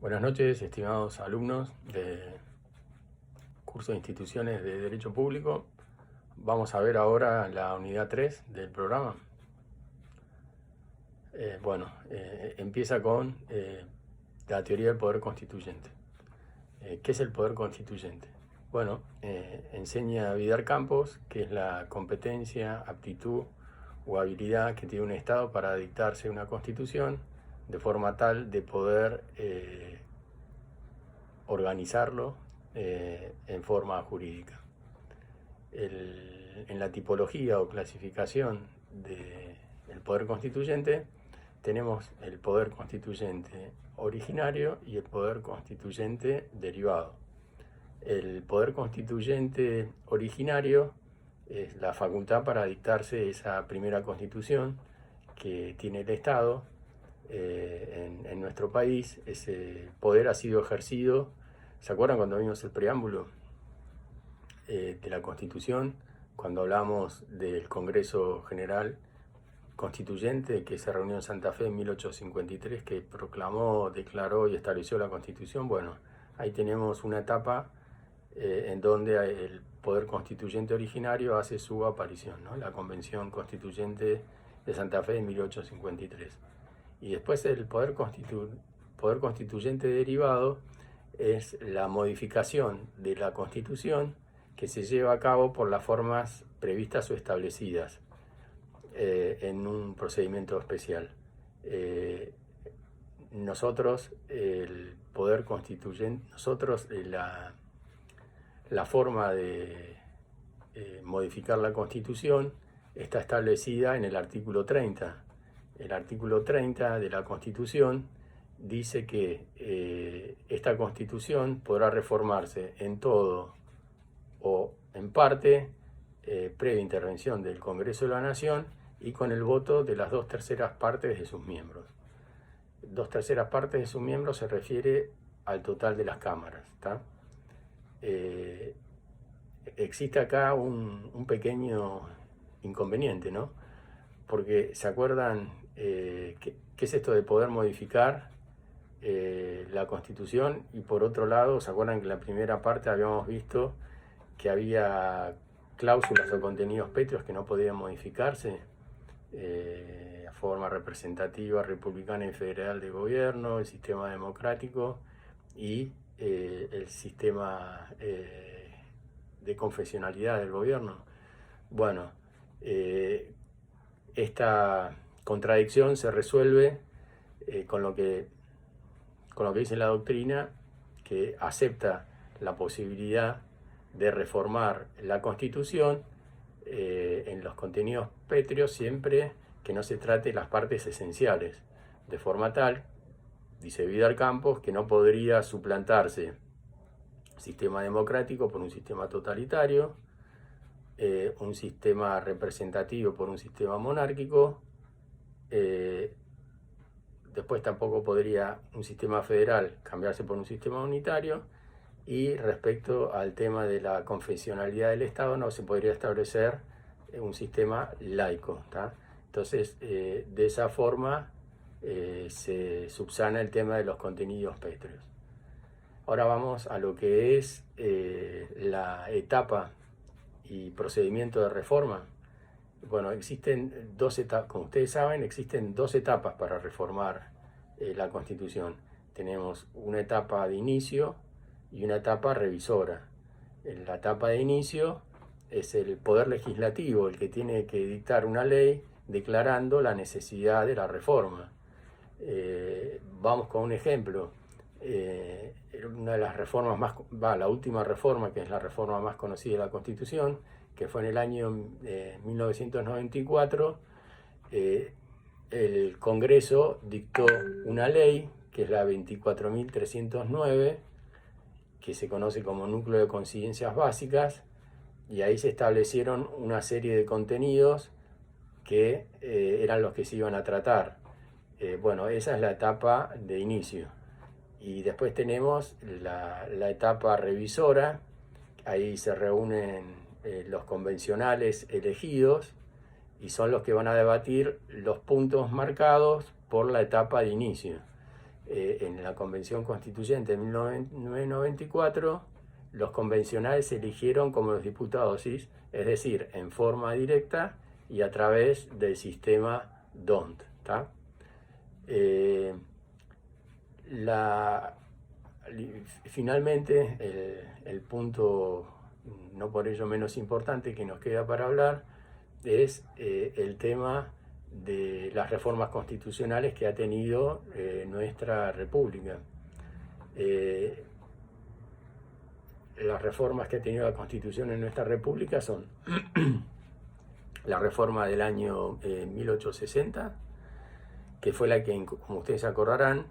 Buenas noches, estimados alumnos del curso de Instituciones de Derecho Público. Vamos a ver ahora la unidad 3 del programa. Empieza con la teoría del poder constituyente. ¿Qué es el poder constituyente? Enseña Vidar Campos que es la competencia, aptitud o habilidad que tiene un Estado para dictarse una constitución de forma tal de poder organizarlo en forma jurídica. En la tipología o clasificación del poder constituyente tenemos el poder constituyente originario y el poder constituyente derivado. El poder constituyente originario es la facultad para dictarse esa primera constitución que tiene el Estado en nuestro país. Ese poder ha sido ejercido. ¿Se acuerdan cuando vimos el preámbulo de la Constitución? Cuando hablamos del Congreso General Constituyente que se reunió en Santa Fe en 1853, que proclamó, declaró y estableció la Constitución. Bueno, ahí tenemos una etapa en donde el poder constituyente originario hace su aparición, ¿no? La Convención Constituyente de Santa Fe en 1853. Y después el poder constituyente derivado es la modificación de la Constitución que se lleva a cabo por las formas previstas o establecidas en un procedimiento especial. Nosotros, el poder constituyente, la forma de modificar la Constitución está establecida en el artículo 30. El artículo 30 de la Constitución dice que esta Constitución podrá reformarse en todo o en parte previa intervención del Congreso de la Nación y con el voto de las 2/3 partes de sus miembros. 2/3 partes de sus miembros se refiere al total de las cámaras, ¿tá? Existe acá un pequeño inconveniente, ¿no? Porque se acuerdan qué es esto de poder modificar la Constitución, y por otro lado, ¿se acuerdan que en la primera parte habíamos visto que había cláusulas o contenidos pétreos que no podían modificarse? La forma representativa, republicana y federal de gobierno, el sistema democrático y el sistema de confesionalidad del gobierno. Bueno, esta contradicción se resuelve con lo que dice la doctrina, que acepta la posibilidad de reformar la Constitución en los contenidos pétreos siempre que no se trate las partes esenciales, de forma tal, dice Vidar Campos, que no podría suplantarse sistema democrático por un sistema totalitario, un sistema representativo por un sistema monárquico, después tampoco podría un sistema federal cambiarse por un sistema unitario, y respecto al tema de la confesionalidad del Estado no se podría establecer un sistema laico, ¿tá? Entonces, de esa forma se subsana el tema de los contenidos pétreos. Ahora vamos a lo que es la etapa y procedimiento de reforma. Bueno, existen dos etapas, como ustedes saben, existen dos etapas para reformar la Constitución. Tenemos una etapa de inicio y una etapa revisora. En la etapa de inicio es el Poder Legislativo el que tiene que dictar una ley declarando la necesidad de la reforma. Vamos con un ejemplo. Una de las reformas la última reforma, que es la reforma más conocida de la Constitución, que fue en el año 1994, el Congreso dictó una ley, que es la 24.309, que se conoce como Núcleo de Conciencias Básicas, y ahí se establecieron una serie de contenidos que eran los que se iban a tratar. Esa es la etapa de inicio. Y después tenemos la etapa revisora. Ahí se reúnen los convencionales elegidos y son los que van a debatir los puntos marcados por la etapa de inicio. en la Convención Constituyente de 1994, los convencionales se eligieron como los diputados, ¿sí? Es decir, en forma directa y a través del sistema DONT. Finalmente, el punto, no por ello menos importante, que nos queda para hablar es el tema de las reformas constitucionales que ha tenido nuestra República. Las reformas que ha tenido la Constitución en nuestra República son la reforma del año 1860, que fue la que, como ustedes acordarán,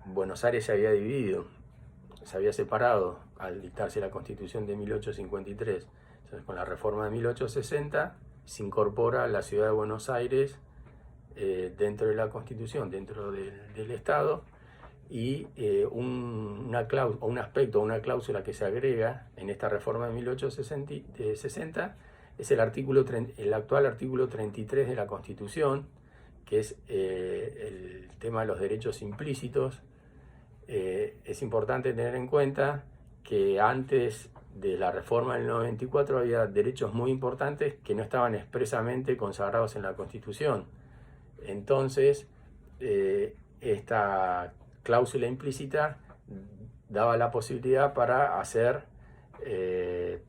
Buenos Aires se había dividido, se había separado al dictarse la Constitución de 1853. Entonces, con la reforma de 1860 se incorpora la ciudad de Buenos Aires dentro de la Constitución, dentro del Estado, y un aspecto, una cláusula que se agrega en esta reforma de 1860 es el actual artículo 33 de la Constitución, que es el tema de los derechos implícitos. Es importante tener en cuenta que antes de la reforma del 94 había derechos muy importantes que no estaban expresamente consagrados en la Constitución. Entonces, esta cláusula implícita daba la posibilidad para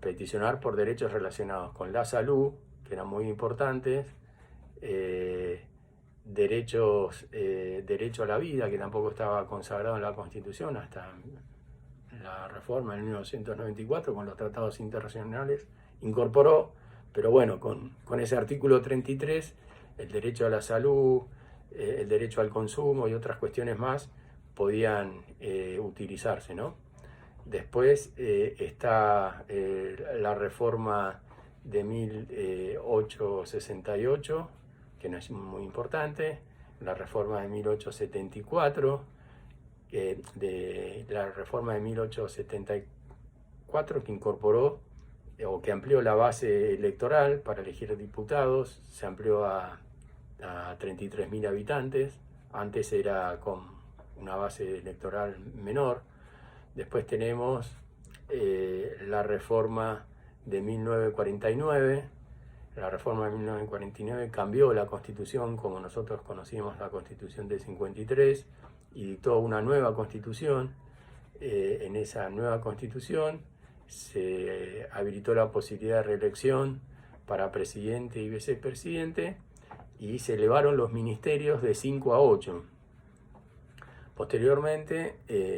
peticionar por derechos relacionados con la salud, que eran muy importantes, derecho a la vida, que tampoco estaba consagrado en la Constitución hasta la reforma en 1994 con los tratados internacionales, incorporó, pero bueno, con ese artículo 33, el derecho a la salud, el derecho al consumo y otras cuestiones más podían utilizarse, ¿no? Después está la reforma de 1868, que no es muy importante, la reforma de 1874, de la reforma de 1874 que incorporó o que amplió la base electoral para elegir diputados, se amplió a 33.000 habitantes, antes era con una base electoral menor. Después tenemos la reforma de 1949. La reforma de 1949 cambió la Constitución como nosotros conocíamos la Constitución del 53 y dictó una nueva Constitución. En esa nueva Constitución se habilitó la posibilidad de reelección para presidente y vicepresidente y se elevaron los ministerios de 5 a 8. Posteriormente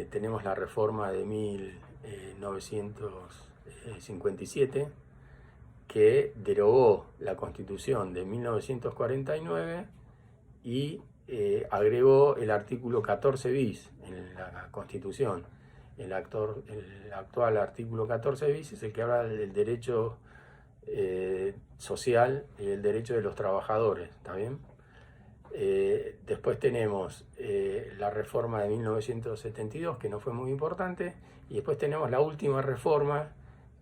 tenemos la reforma de 1957, que derogó la Constitución de 1949 y agregó el artículo 14 bis en la Constitución. El actual artículo 14 bis es el que habla del derecho social y el derecho de los trabajadores, ¿está bien? Después tenemos la reforma de 1972, que no fue muy importante, y después tenemos la última reforma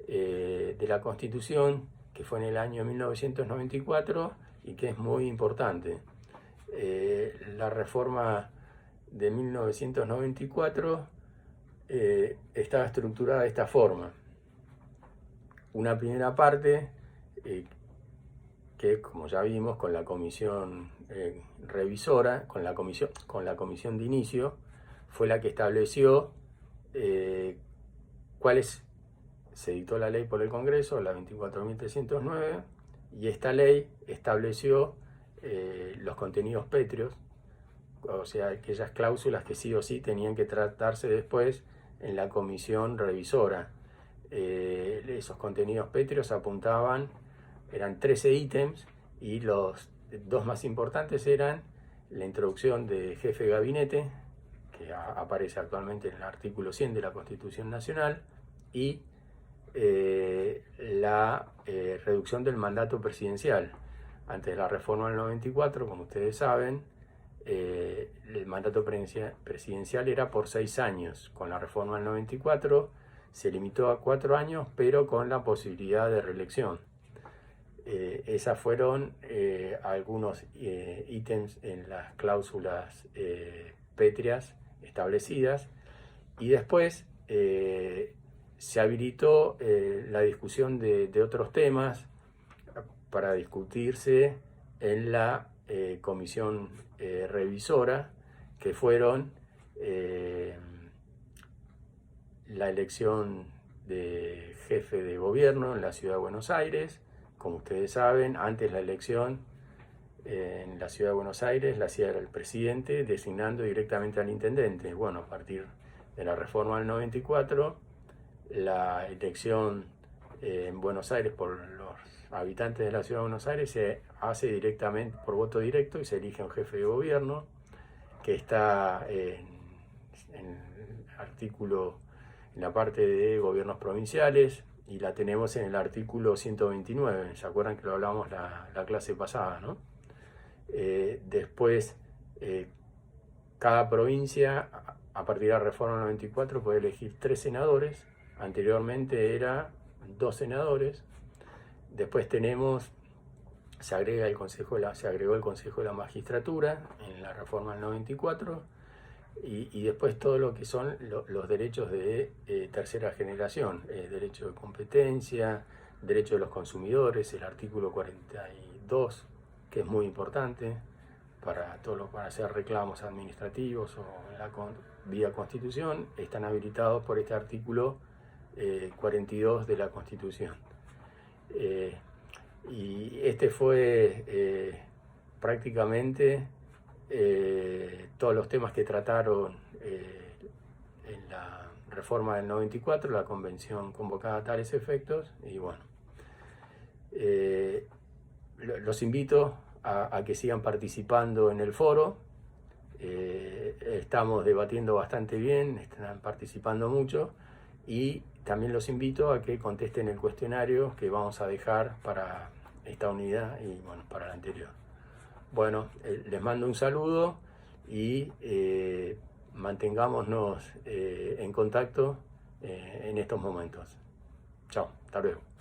de la Constitución, que fue en el año 1994 y que es muy importante. La reforma de 1994 estaba estructurada de esta forma. Una primera parte que, como ya vimos, con la comisión revisora, con la comisión de inicio, fue la que estableció se dictó la ley por el Congreso, la 24.309, y esta ley estableció los contenidos pétreos, o sea, aquellas cláusulas que sí o sí tenían que tratarse después en la comisión revisora. Esos contenidos pétreos eran 13 ítems, y los dos más importantes eran la introducción de jefe de gabinete, que aparece actualmente en el artículo 100 de la Constitución Nacional, y la reducción del mandato presidencial. Antes de la reforma del 94, como ustedes saben, el mandato presidencial era por 6 años. Con la reforma del 94 se limitó a 4 años, pero con la posibilidad de reelección. Esas fueron algunos ítems en las cláusulas pétreas establecidas, y después se habilitó la discusión de otros temas para discutirse en la comisión revisora, que fueron la elección de jefe de gobierno en la Ciudad de Buenos Aires. Como ustedes saben, antes la elección en la Ciudad de Buenos Aires la hacía el presidente designando directamente al intendente. Bueno, a partir de la reforma del 94, la elección en Buenos Aires por los habitantes de la Ciudad de Buenos Aires se hace directamente por voto directo y se elige un jefe de gobierno que está en el artículo, en la parte de gobiernos provinciales, y la tenemos en el artículo 129. ¿Se acuerdan que lo hablamos la clase pasada, no? Después, cada provincia, a partir de la reforma 94, puede elegir 3 senadores. Anteriormente era 2 senadores. Después tenemos, se agregó el Consejo de la Magistratura en la reforma del 94, y después todo lo que son los derechos de tercera generación, derecho de competencia, derecho de los consumidores, el artículo 42, que es muy importante para hacer reclamos administrativos o vía Constitución, están habilitados por este artículo 42 de la Constitución. Y este fue prácticamente todos los temas que trataron en la reforma del 94, la convención convocada a tales efectos. Y bueno, los invito a que sigan participando en el foro. Estamos debatiendo bastante bien, están participando mucho, y también los invito a que contesten el cuestionario que vamos a dejar para esta unidad y bueno, para la anterior. Bueno, les mando un saludo y mantengámonos en contacto en estos momentos. Chao, hasta luego.